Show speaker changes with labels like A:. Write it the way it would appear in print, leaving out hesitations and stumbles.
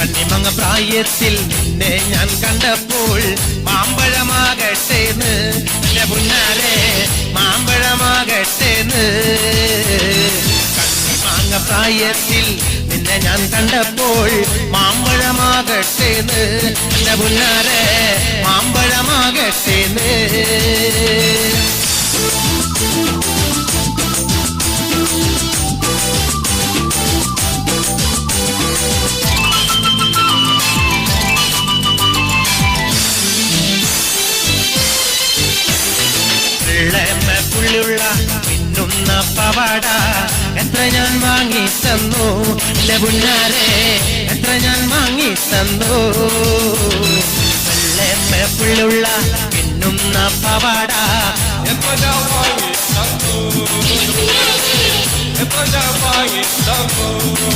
A: കണ്ണിമങ്ങ പ്രായത്തിൽ നിന്നെ ഞാൻ കണ്ടപ്പോൾ മാമ്പഴമാകട്ടേന്ന് എന്റെ പുന്നാരെ മാമ്പഴമാകട്ടേന്ന് കണ്ണിമങ്ങ പ്രായത്തിൽ നിന്നെ ഞാൻ കണ്ടപ്പോൾ മാമ്പഴമാകട്ടേന്ന് എന്റെ പുന്നാരെ മാമ്പഴമാകട്ടേന്ന് പുള്ളിയുള്ള മിന്നുന്ന പവാട എത്ര ഞാൻ വാങ്ങി തന്നു എന്റെ പുന്നാരെ എത്ര ഞാൻ വാങ്ങി തന്നു വെള്ളമ്മ പുള്ളിയുള്ള മിന്നുന്ന പവാട എത്ര ഞാൻ വാങ്ങി തന്നു